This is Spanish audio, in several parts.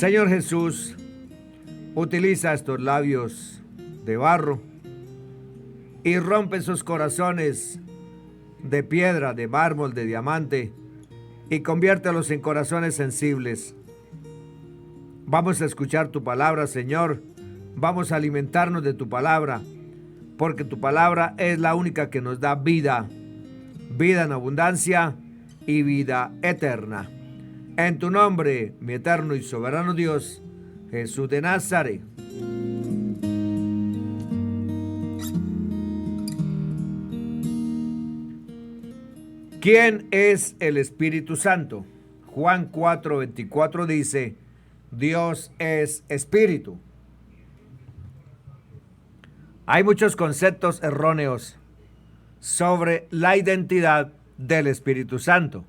Señor Jesús, utiliza estos labios de barro y rompe sus corazones de piedra, de mármol, de diamante, y conviértelos en corazones sensibles. Vamos a escuchar tu palabra, Señor. Vamos a alimentarnos de tu palabra, porque tu palabra es la única que nos da vida, vida en abundancia y vida eterna. En tu nombre, mi eterno y soberano Dios, Jesús de Nazaret. ¿Quién es el Espíritu Santo? Juan 4:24 dice: Dios es Espíritu. Hay muchos conceptos erróneos sobre la identidad del Espíritu Santo.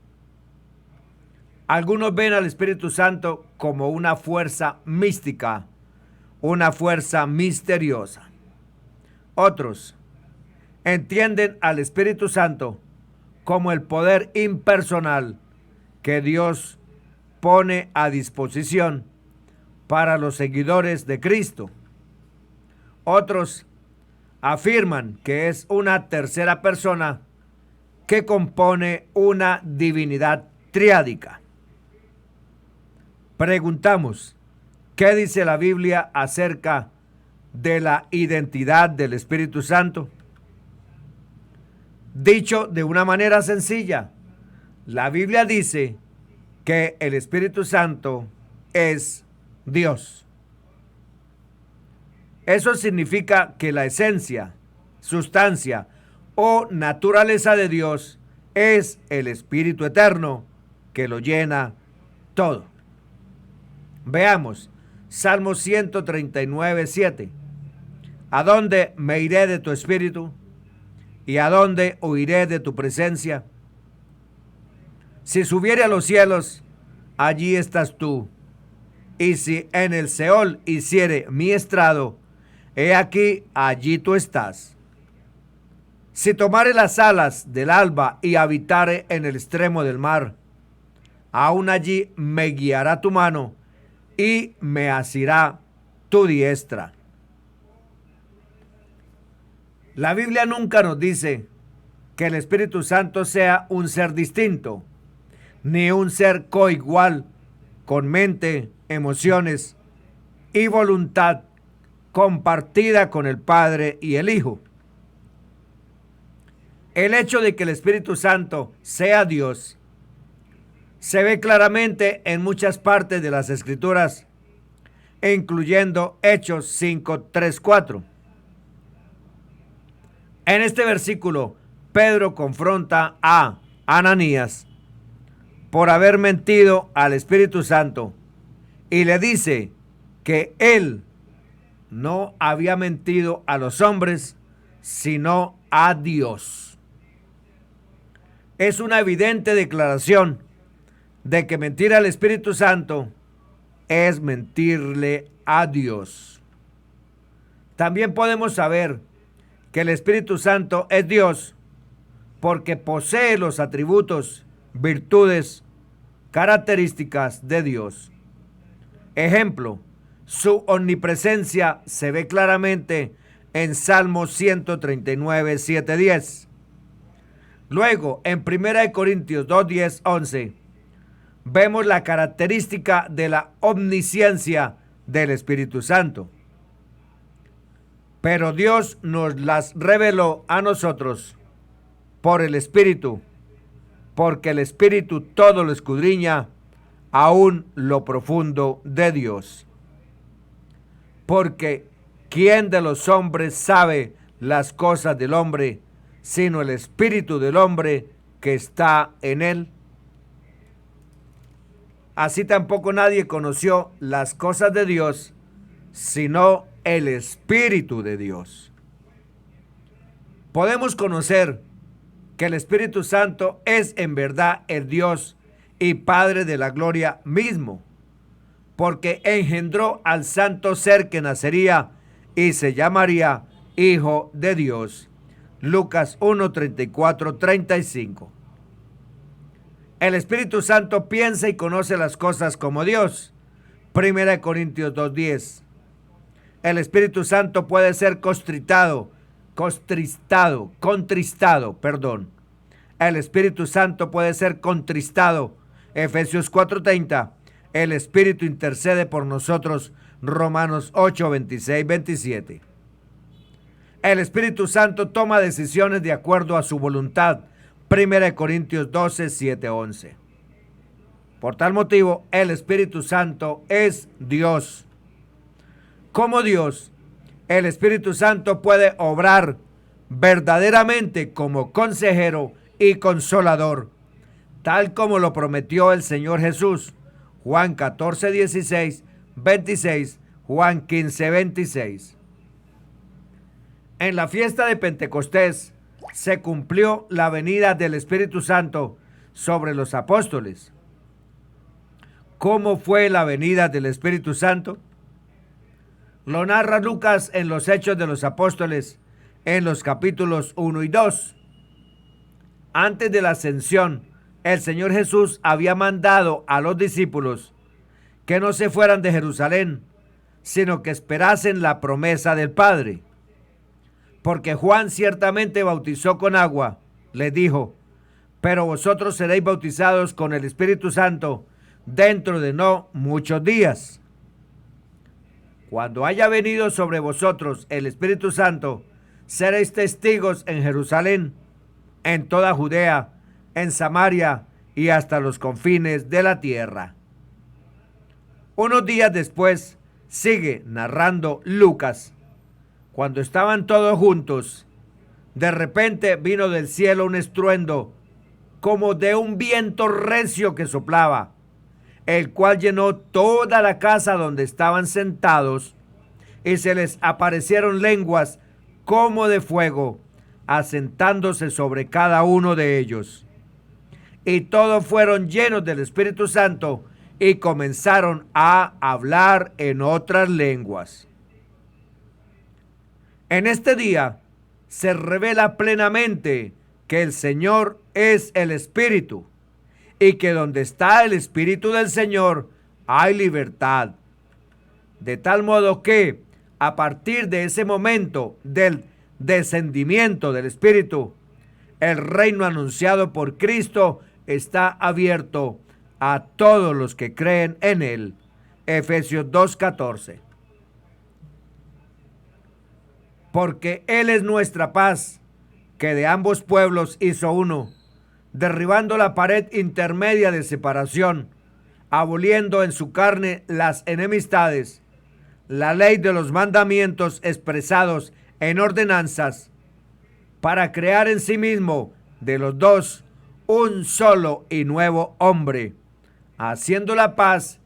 Algunos ven al Espíritu Santo como una fuerza mística, una fuerza misteriosa. Otros entienden al Espíritu Santo como el poder impersonal que Dios pone a disposición para los seguidores de Cristo. Otros afirman que es una tercera persona que compone una divinidad triádica. Preguntamos, ¿qué dice la Biblia acerca de la identidad del Espíritu Santo? Dicho de una manera sencilla, la Biblia dice que el Espíritu Santo es Dios. Eso significa que la esencia, sustancia o naturaleza de Dios es el Espíritu eterno que lo llena todo. Veamos, Salmo 139:7. ¿A dónde me iré de tu espíritu? ¿Y a dónde huiré de tu presencia? Si subiere a los cielos, allí estás tú. Y si en el Seol hiciere mi estrado, he aquí, allí tú estás. Si tomare las alas del alba y habitare en el extremo del mar, aún allí me guiará tu mano y me asirá tu diestra. La Biblia nunca nos dice que el Espíritu Santo sea un ser distinto, ni un ser coigual, con mente, emociones y voluntad compartida con el Padre y el Hijo. El hecho de que el Espíritu Santo sea Dios se ve claramente en muchas partes de las Escrituras, incluyendo Hechos 5:3-4. En este versículo, Pedro confronta a Ananías por haber mentido al Espíritu Santo y le dice que él no había mentido a los hombres, sino a Dios. Es una evidente declaración de que mentir al Espíritu Santo es mentirle a Dios. También podemos saber que el Espíritu Santo es Dios porque posee los atributos, virtudes, características de Dios. Ejemplo, su omnipresencia se ve claramente en Salmo 139:7-10. Luego, en 1 Corintios 2:10-11, vemos la característica de la omnisciencia del Espíritu Santo. Pero Dios nos las reveló a nosotros por el Espíritu, porque el Espíritu todo lo escudriña, aún lo profundo de Dios. Porque ¿quién de los hombres sabe las cosas del hombre, sino el Espíritu del hombre que está en él? Así tampoco nadie conoció las cosas de Dios, sino el Espíritu de Dios. Podemos conocer que el Espíritu Santo es en verdad el Dios y Padre de la gloria mismo, porque engendró al santo ser que nacería y se llamaría Hijo de Dios. Lucas 1:34-35. El Espíritu Santo piensa y conoce las cosas como Dios, Primera de Corintios 2:10. El Espíritu Santo puede ser contristado. El Espíritu Santo puede ser contristado. Efesios 4:30. El Espíritu intercede por nosotros. Romanos 8:26-27. El Espíritu Santo toma decisiones de acuerdo a su voluntad. Primera de Corintios 12:7-11. Por tal motivo, el Espíritu Santo es Dios. Como Dios, el Espíritu Santo puede obrar verdaderamente como consejero y consolador, tal como lo prometió el Señor Jesús. Juan 14:16, 26, Juan 15:26. En la fiesta de Pentecostés se cumplió la venida del Espíritu Santo sobre los apóstoles. ¿Cómo fue la venida del Espíritu Santo? Lo narra Lucas en los Hechos de los Apóstoles, en los capítulos 1 y 2. Antes de la ascensión, el Señor Jesús había mandado a los discípulos que no se fueran de Jerusalén, sino que esperasen la promesa del Padre. Porque Juan ciertamente bautizó con agua, les dijo, pero vosotros seréis bautizados con el Espíritu Santo dentro de no muchos días. Cuando haya venido sobre vosotros el Espíritu Santo, seréis testigos en Jerusalén, en toda Judea, en Samaria y hasta los confines de la tierra. Unos días después, sigue narrando Lucas, cuando estaban todos juntos, de repente vino del cielo un estruendo, como de un viento recio que soplaba, el cual llenó toda la casa donde estaban sentados, y se les aparecieron lenguas como de fuego, asentándose sobre cada uno de ellos. Y todos fueron llenos del Espíritu Santo y comenzaron a hablar en otras lenguas. En este día se revela plenamente que el Señor es el Espíritu y que donde está el Espíritu del Señor hay libertad. De tal modo que a partir de ese momento del descendimiento del Espíritu, el reino anunciado por Cristo está abierto a todos los que creen en Él. Efesios 2:14. Porque Él es nuestra paz, que de ambos pueblos hizo uno, derribando la pared intermedia de separación, aboliendo en su carne las enemistades, la ley de los mandamientos expresados en ordenanzas, para crear en sí mismo de los dos un solo y nuevo hombre, haciendo la paz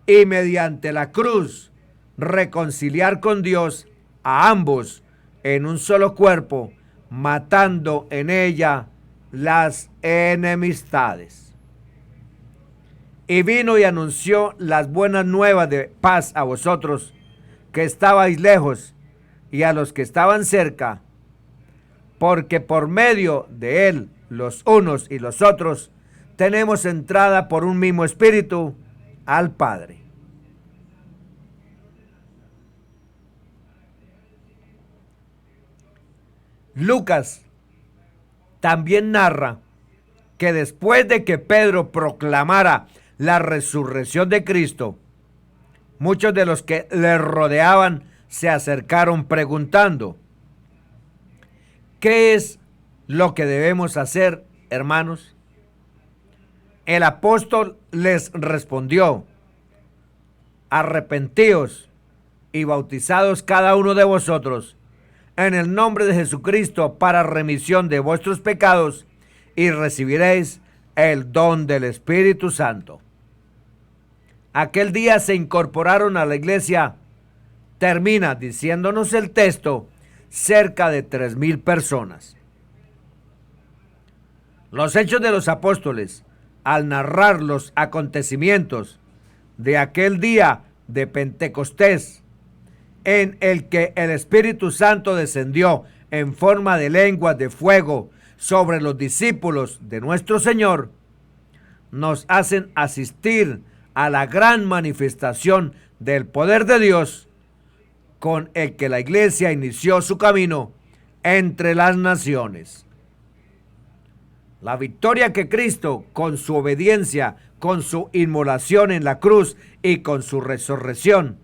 y mediante la cruz reconciliar con Dios a ambos en un solo cuerpo, matando en ella las enemistades. Y vino y anunció las buenas nuevas de paz a vosotros que estabais lejos y a los que estaban cerca, porque por medio de él los unos y los otros tenemos entrada por un mismo espíritu al Padre. Lucas también narra que después de que Pedro proclamara la resurrección de Cristo, muchos de los que le rodeaban se acercaron preguntando: ¿qué es lo que debemos hacer, hermanos? El apóstol les respondió: arrepentíos y bautizados cada uno de vosotros en el nombre de Jesucristo para remisión de vuestros pecados, y recibiréis el don del Espíritu Santo. Aquel día se incorporaron a la iglesia, termina diciéndonos el texto, cerca de 3,000 personas. Los Hechos de los Apóstoles, al narrar los acontecimientos de aquel día de Pentecostés, en el que el Espíritu Santo descendió en forma de lenguas de fuego sobre los discípulos de nuestro Señor, nos hacen asistir a la gran manifestación del poder de Dios con el que la iglesia inició su camino entre las naciones. La victoria que Cristo, con su obediencia, con su inmolación en la cruz y con su resurrección,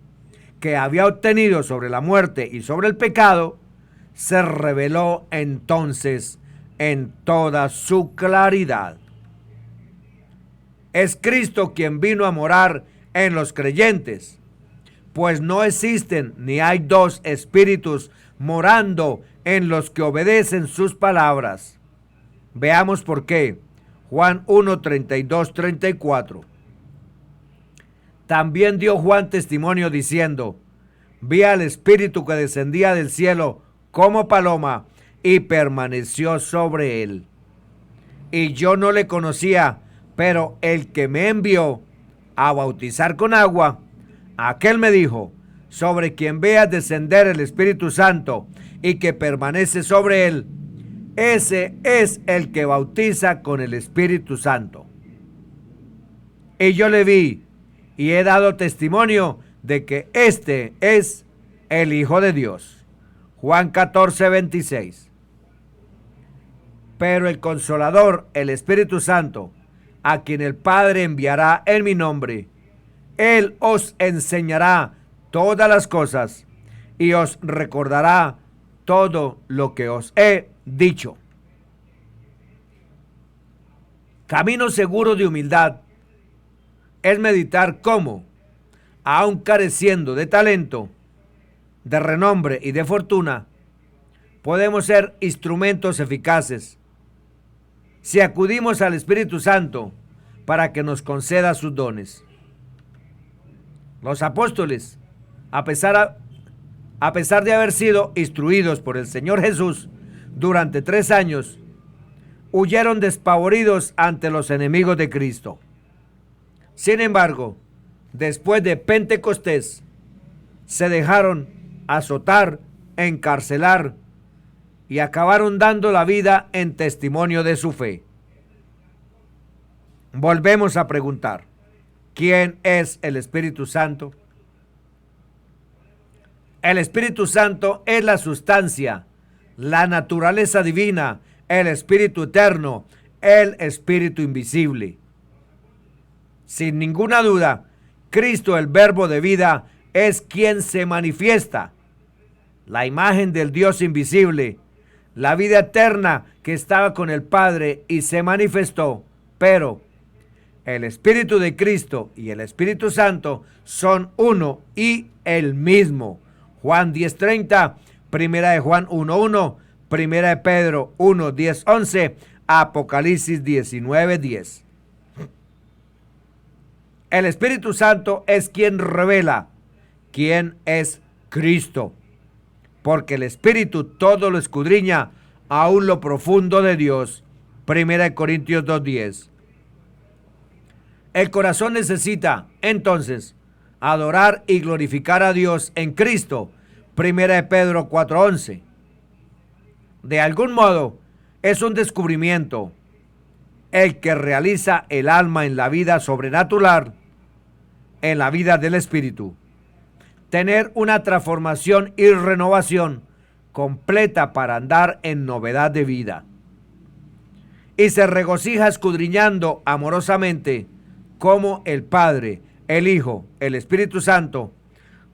que había obtenido sobre la muerte y sobre el pecado, se reveló entonces en toda su claridad. Es Cristo quien vino a morar en los creyentes, pues no existen ni hay dos espíritus morando en los que obedecen sus palabras. Veamos por qué. Juan 1, 32, 34. También dio Juan testimonio diciendo: vi al Espíritu que descendía del cielo como paloma y permaneció sobre él. Y yo no le conocía, pero el que me envió a bautizar con agua, aquel me dijo: sobre quien veas descender el Espíritu Santo y que permanece sobre él, ese es el que bautiza con el Espíritu Santo. Y yo le vi y he dado testimonio de que este es el Hijo de Dios. Juan 14, 26. Pero el Consolador, el Espíritu Santo, a quien el Padre enviará en mi nombre, Él os enseñará todas las cosas y os recordará todo lo que os he dicho. Camino seguro de humildad es meditar cómo, aun careciendo de talento, de renombre y de fortuna, podemos ser instrumentos eficaces si acudimos al Espíritu Santo para que nos conceda sus dones. Los apóstoles, a pesar de haber sido instruidos por el Señor Jesús durante 3 años, huyeron despavoridos ante los enemigos de Cristo. Sin embargo, después de Pentecostés, se dejaron azotar, encarcelar y acabaron dando la vida en testimonio de su fe. Volvemos a preguntar: ¿quién es el Espíritu Santo? El Espíritu Santo es la sustancia, la naturaleza divina, el Espíritu eterno, el Espíritu invisible. Sin ninguna duda, Cristo, el Verbo de vida, es quien se manifiesta, la imagen del Dios invisible, la vida eterna que estaba con el Padre y se manifestó, pero el Espíritu de Cristo y el Espíritu Santo son uno y el mismo. Juan 10:30, Primera de Juan 1:1, Primera de Pedro 1:10-11, Apocalipsis 19:10. El Espíritu Santo es quien revela quién es Cristo, porque el Espíritu todo lo escudriña, aún lo profundo de Dios. Primera de Corintios 2:10. El corazón necesita, entonces, adorar y glorificar a Dios en Cristo. Primera de Pedro 4:11. De algún modo, es un descubrimiento el que realiza el alma en la vida sobrenatural, en la vida del Espíritu. Tener una transformación y renovación completa para andar en novedad de vida. Y se regocija escudriñando amorosamente cómo el Padre, el Hijo, el Espíritu Santo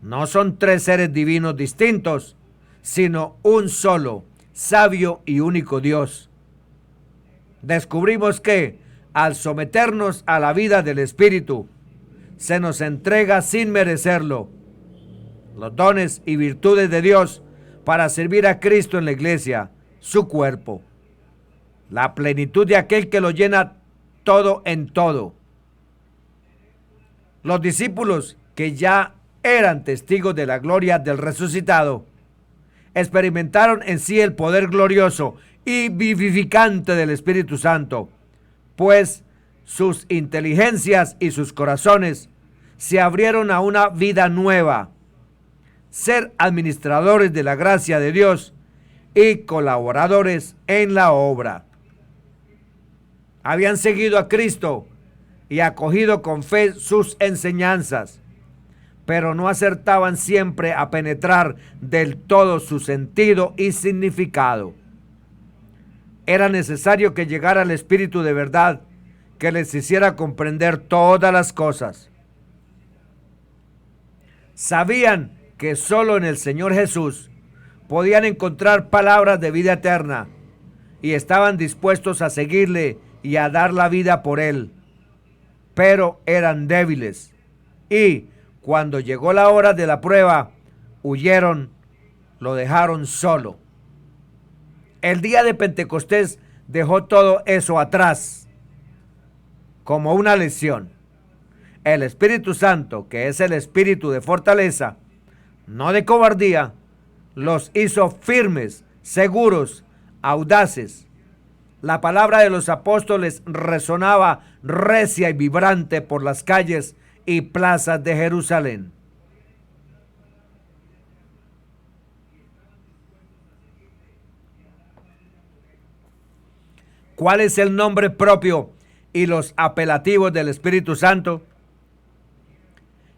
no son 3 seres divinos distintos, sino un solo, sabio y único Dios. Descubrimos que, al someternos a la vida del Espíritu, se nos entrega sin merecerlo los dones y virtudes de Dios para servir a Cristo en la iglesia, su cuerpo, la plenitud de aquel que lo llena todo en todo. Los discípulos, que ya eran testigos de la gloria del resucitado, experimentaron en sí el poder glorioso y vivificante del Espíritu Santo, pues sus inteligencias y sus corazones se abrieron a una vida nueva, ser administradores de la gracia de Dios y colaboradores en la obra. Habían seguido a Cristo y acogido con fe sus enseñanzas, pero no acertaban siempre a penetrar del todo su sentido y significado. Era necesario que llegara el Espíritu de verdad, que les hiciera comprender todas las cosas. Sabían que solo en el Señor Jesús podían encontrar palabras de vida eterna y estaban dispuestos a seguirle y a dar la vida por él. Pero eran débiles y cuando llegó la hora de la prueba, huyeron, lo dejaron solo. El día de Pentecostés dejó todo eso atrás como una lección. El Espíritu Santo, que es el espíritu de fortaleza, no de cobardía, los hizo firmes, seguros, audaces. La palabra de los apóstoles resonaba recia y vibrante por las calles y plazas de Jerusalén. ¿Cuál es el nombre propio y los apelativos del Espíritu Santo?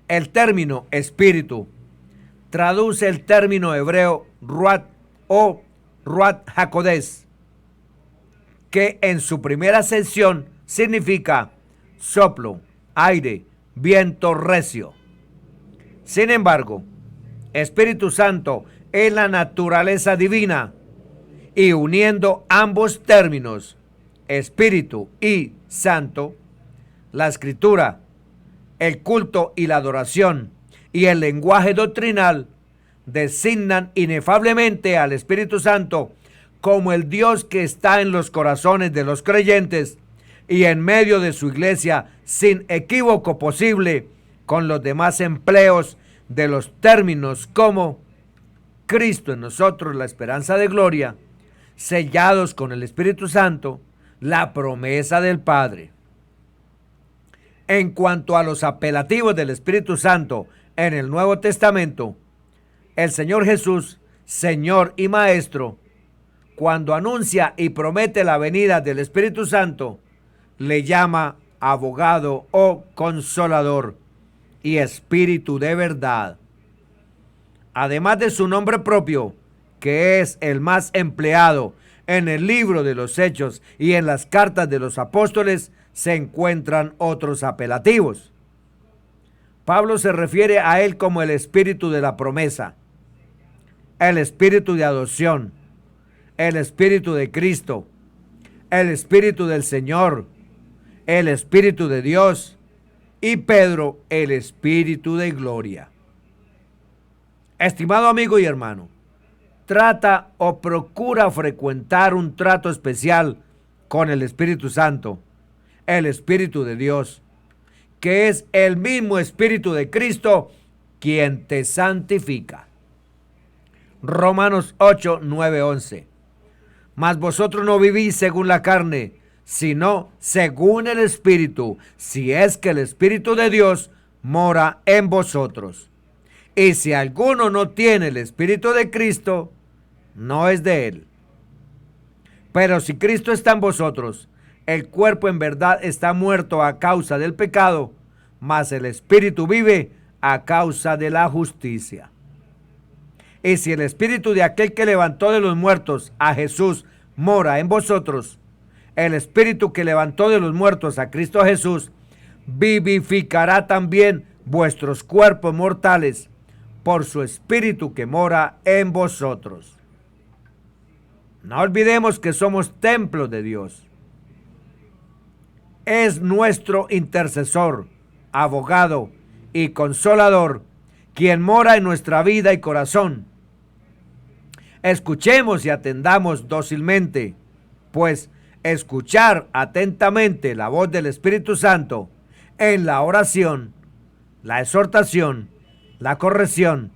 El término espíritu traduce el término hebreo ruach o ruach hakodesh, que en su primera acepción significa soplo, aire, viento recio. Sin embargo, Espíritu Santo es la naturaleza divina, y uniendo ambos términos, Espíritu y Santo, la Escritura, el culto y la adoración y el lenguaje doctrinal designan inefablemente al Espíritu Santo como el Dios que está en los corazones de los creyentes y en medio de su iglesia, sin equívoco posible con los demás empleos de los términos como Cristo en nosotros, la esperanza de gloria, sellados con el Espíritu Santo, la promesa del Padre. En cuanto a los apelativos del Espíritu Santo en el Nuevo Testamento, el Señor Jesús, Señor y Maestro, cuando anuncia y promete la venida del Espíritu Santo, le llama abogado o consolador y Espíritu de verdad. Además de su nombre propio, que es el más empleado en el libro de los Hechos y en las cartas de los apóstoles, se encuentran otros apelativos. Pablo se refiere a él como el Espíritu de la promesa, el Espíritu de adopción, el Espíritu de Cristo, el Espíritu del Señor, el Espíritu de Dios, y Pedro, el Espíritu de gloria. Estimado amigo y hermano, trata o procura frecuentar un trato especial con el Espíritu Santo, el Espíritu de Dios, que es el mismo Espíritu de Cristo quien te santifica. Romanos 8, 9, 11. Mas vosotros no vivís según la carne, sino según el Espíritu, si es que el Espíritu de Dios mora en vosotros. Y si alguno no tiene el Espíritu de Cristo, no es de él. Pero si Cristo está en vosotros, el cuerpo en verdad está muerto a causa del pecado, mas el Espíritu vive a causa de la justicia. Y si el Espíritu de aquel que levantó de los muertos a Jesús mora en vosotros, el Espíritu que levantó de los muertos a Cristo Jesús vivificará también vuestros cuerpos mortales por su Espíritu que mora en vosotros. No olvidemos que somos templo de Dios. Es nuestro intercesor, abogado y consolador, quien mora en nuestra vida y corazón. Escuchemos y atendamos dócilmente, pues escuchar atentamente la voz del Espíritu Santo en la oración, la exhortación, la corrección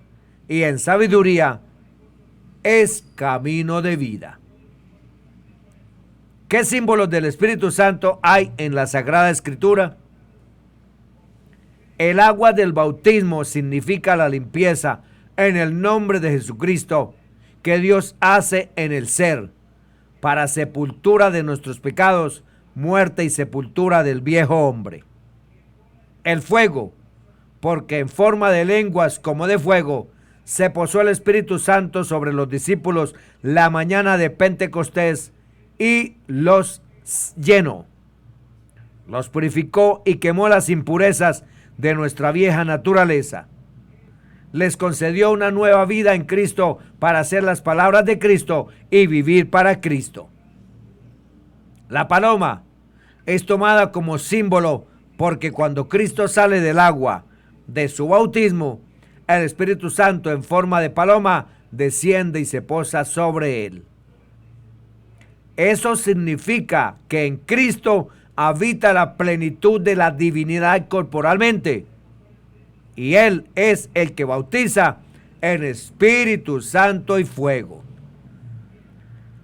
y en sabiduría es camino de vida. ¿Qué símbolos del Espíritu Santo hay en la Sagrada Escritura? El agua del bautismo significa la limpieza en el nombre de Jesucristo que Dios hace en el ser para sepultura de nuestros pecados, muerte y sepultura del viejo hombre. el fuego, porque en forma de lenguas como de fuego se posó el Espíritu Santo sobre los discípulos la mañana de Pentecostés y los llenó, los purificó y quemó las impurezas de nuestra vieja naturaleza. Les concedió una nueva vida en Cristo para hacer las palabras de Cristo y vivir para Cristo. La paloma es tomada como símbolo porque cuando Cristo sale del agua de su bautismo, el Espíritu Santo en forma de paloma desciende y se posa sobre él. Eso significa que en Cristo habita la plenitud de la divinidad corporalmente, y Él es el que bautiza en Espíritu Santo y fuego.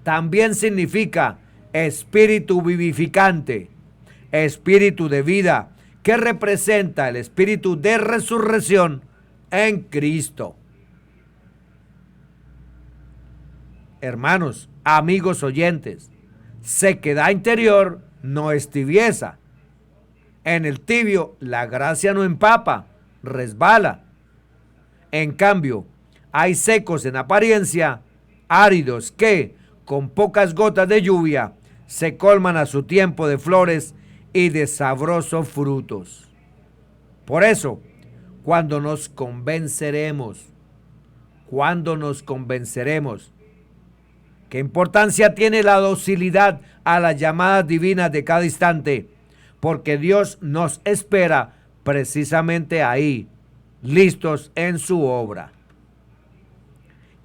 También significa espíritu vivificante, espíritu de vida, que representa el espíritu de resurrección en Cristo. Hermanos, amigos oyentes, sequedad interior no es tibieza. En el tibio la gracia no empapa, resbala. En cambio, hay secos en apariencia, áridos que, con pocas gotas de lluvia, se colman a su tiempo de flores y de sabrosos frutos. Por eso, ¿cuándo nos convenceremos? ¿Qué importancia tiene la docilidad a las llamadas divinas de cada instante? Porque Dios nos espera precisamente ahí, listos en su obra.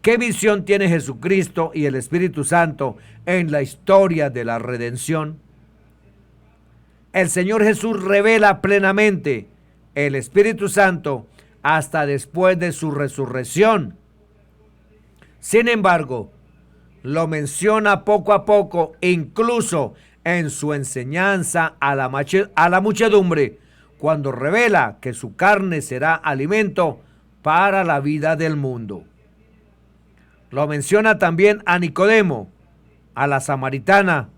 ¿Qué visión tiene Jesucristo y el Espíritu Santo en la historia de la redención? El Señor Jesús revela plenamente el Espíritu Santo hasta después de su resurrección. Sin embargo, lo menciona poco a poco, incluso en su enseñanza a la muchedumbre, cuando revela que su carne será alimento para la vida del mundo. Lo menciona también a Nicodemo, a la samaritana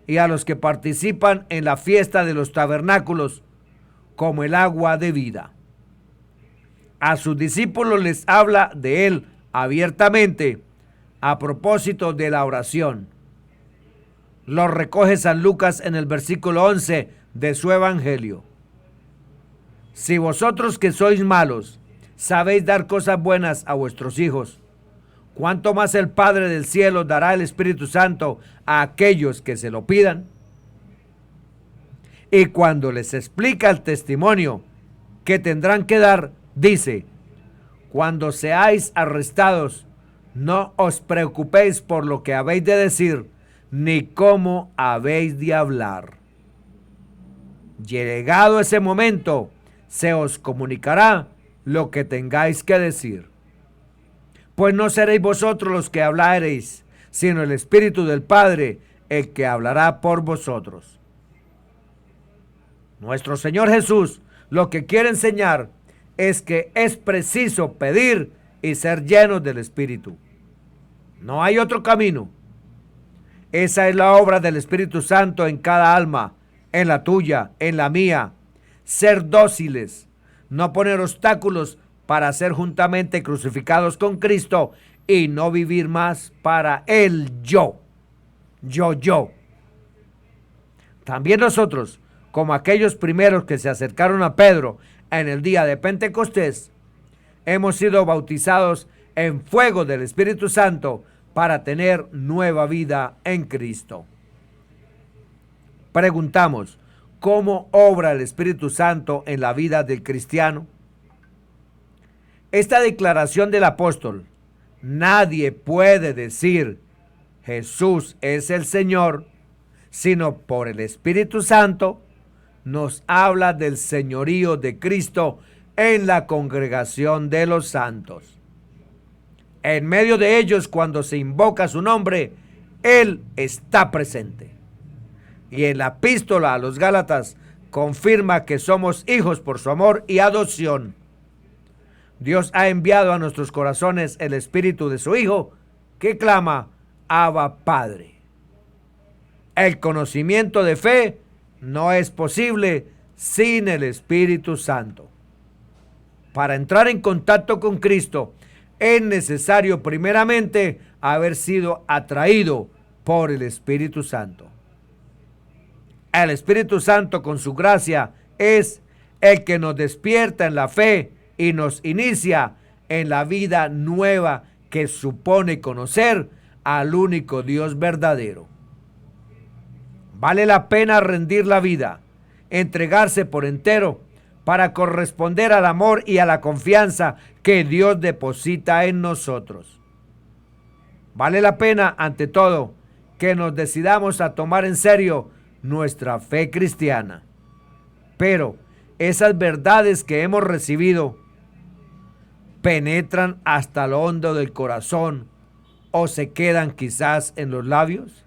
y a los que participan en la fiesta de los tabernáculos como el agua de vida. A sus discípulos les habla de él abiertamente a propósito de la oración. Lo recoge San Lucas en el versículo 11 de su evangelio. Si vosotros que sois malos sabéis dar cosas buenas a vuestros hijos, ¿cuánto más el Padre del cielo dará el Espíritu Santo a aquellos que se lo pidan? Y cuando les explica el testimonio que tendrán que dar, dice: cuando seáis arrestados, no os preocupéis por lo que habéis de decir, ni cómo habéis de hablar. Llegado ese momento, se os comunicará lo que tengáis que decir. Pues no seréis vosotros los que hablaréis, sino el Espíritu del Padre, el que hablará por vosotros. Nuestro Señor Jesús lo que quiere enseñar es que es preciso pedir y ser llenos del Espíritu. No hay otro camino. Esa es la obra del Espíritu Santo en cada alma, en la tuya, en la mía. Ser dóciles, no poner obstáculos para ser juntamente crucificados con Cristo y no vivir más para el yo. Yo. También nosotros, como aquellos primeros que se acercaron a Pedro en el día de Pentecostés, hemos sido bautizados en fuego del Espíritu Santo para tener nueva vida en Cristo. Preguntamos, ¿cómo obra el Espíritu Santo en la vida del cristiano? Esta declaración del apóstol, nadie puede decir Jesús es el Señor, sino por el Espíritu Santo, nos habla del señorío de Cristo en la congregación de los santos. En medio de ellos, cuando se invoca su nombre, Él está presente. Y en la epístola a los Gálatas confirma que somos hijos por su amor y adopción. Dios ha enviado a nuestros corazones el Espíritu de su Hijo, que clama, Abba Padre. El conocimiento de fe no es posible sin el Espíritu Santo. Para entrar en contacto con Cristo es necesario primeramente haber sido atraído por el Espíritu Santo. El Espíritu Santo, con su gracia, es el que nos despierta en la fe y nos inicia en la vida nueva que supone conocer al único Dios verdadero. Vale la pena rendir la vida, entregarse por entero para corresponder al amor y a la confianza que Dios deposita en nosotros. Vale la pena, ante todo, que nos decidamos a tomar en serio nuestra fe cristiana. Pero esas verdades que hemos recibido penetran hasta lo hondo del corazón o se quedan quizás en los labios.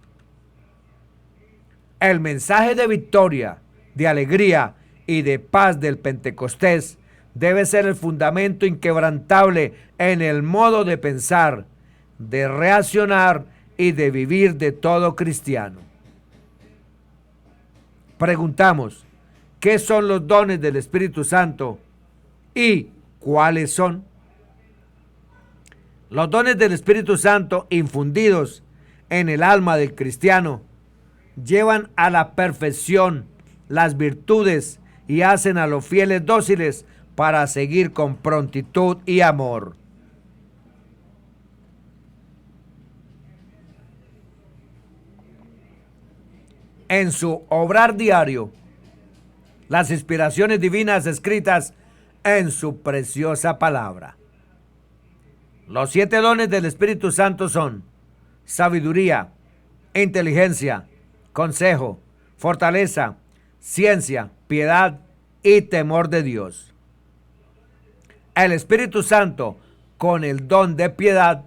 El mensaje de victoria, de alegría y de paz del Pentecostés debe ser el fundamento inquebrantable en el modo de pensar, de reaccionar y de vivir de todo cristiano. Preguntamos, ¿qué son los dones del Espíritu Santo y cuáles son? Los dones del Espíritu Santo infundidos en el alma del cristiano llevan a la perfección las virtudes y hacen a los fieles dóciles para seguir con prontitud y amor. En su obrar diario, las inspiraciones divinas escritas en su preciosa palabra. Los 7 dones del Espíritu Santo son sabiduría, inteligencia, consejo, fortaleza, ciencia, piedad y temor de Dios. El Espíritu Santo, con el don de piedad,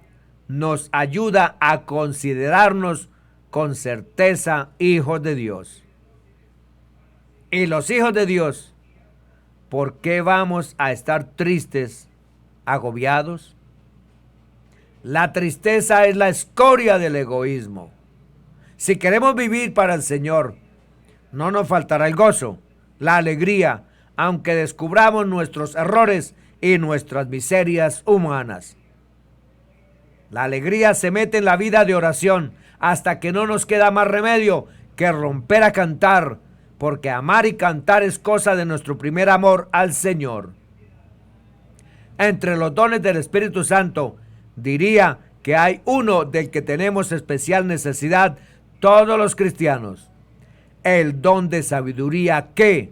nos ayuda a considerarnos con certeza hijos de Dios. Y los hijos de Dios, ¿por qué vamos a estar tristes, agobiados? La tristeza es la escoria del egoísmo. Si queremos vivir para el Señor, no nos faltará el gozo, la alegría, aunque descubramos nuestros errores y nuestras miserias humanas. La alegría se mete en la vida de oración hasta que no nos queda más remedio que romper a cantar, porque amar y cantar es cosa de nuestro primer amor al Señor. Entre los dones del Espíritu Santo, diría que hay uno del que tenemos especial necesidad todos los cristianos: el don de sabiduría que,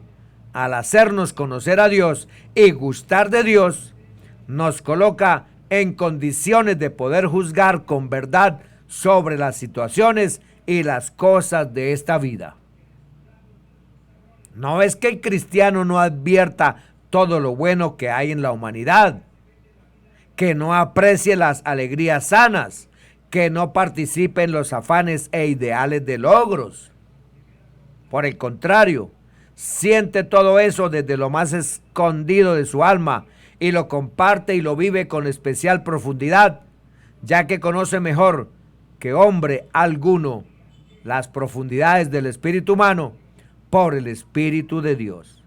al hacernos conocer a Dios y gustar de Dios, nos coloca en condiciones de poder juzgar con verdad sobre las situaciones y las cosas de esta vida. No es que el cristiano no advierta todo lo bueno que hay en la humanidad, que no aprecie las alegrías sanas, que no participe en los afanes e ideales de logros. Por el contrario, siente todo eso desde lo más escondido de su alma y lo comparte y lo vive con especial profundidad, ya que conoce mejor que hombre alguno las profundidades del espíritu humano por el Espíritu de Dios.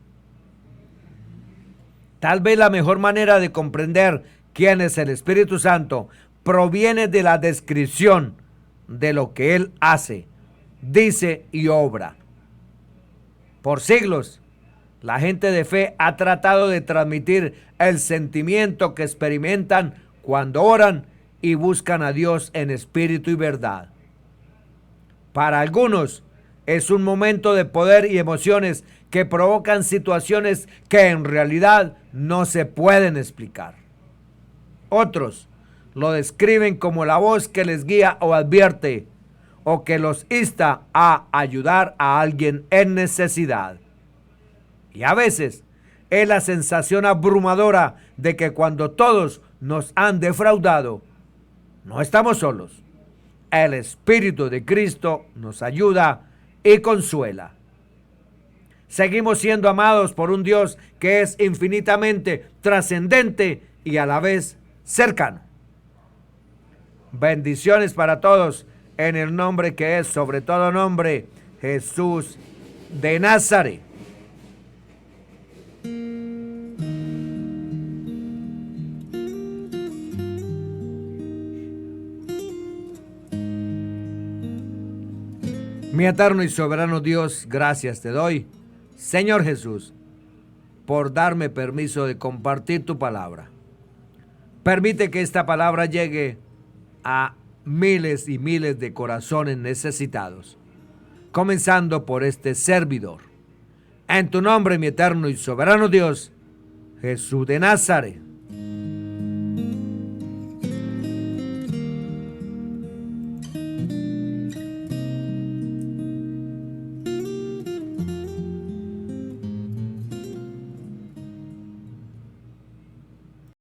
Tal vez la mejor manera de comprender quién es el Espíritu Santo proviene de la descripción de lo que Él hace, dice y obra. Por siglos, la gente de fe ha tratado de transmitir el sentimiento que experimentan cuando oran y buscan a Dios en espíritu y verdad. Para algunos es un momento de poder y emociones que provocan situaciones que en realidad no se pueden explicar. Otros lo describen como la voz que les guía o advierte, o que los insta a ayudar a alguien en necesidad. Y a veces es la sensación abrumadora de que cuando todos nos han defraudado, no estamos solos. El Espíritu de Cristo nos ayuda y consuela. Seguimos siendo amados por un Dios que es infinitamente trascendente y a la vez cercano. Bendiciones para todos en el nombre que es sobre todo nombre, Jesús de Nazaret. Mi eterno y soberano Dios, gracias te doy, Señor Jesús, por darme permiso de compartir tu palabra. Permite que esta palabra llegue a miles y miles de corazones necesitados, comenzando por este servidor. En tu nombre, mi eterno y soberano Dios, Jesús de Nazaret.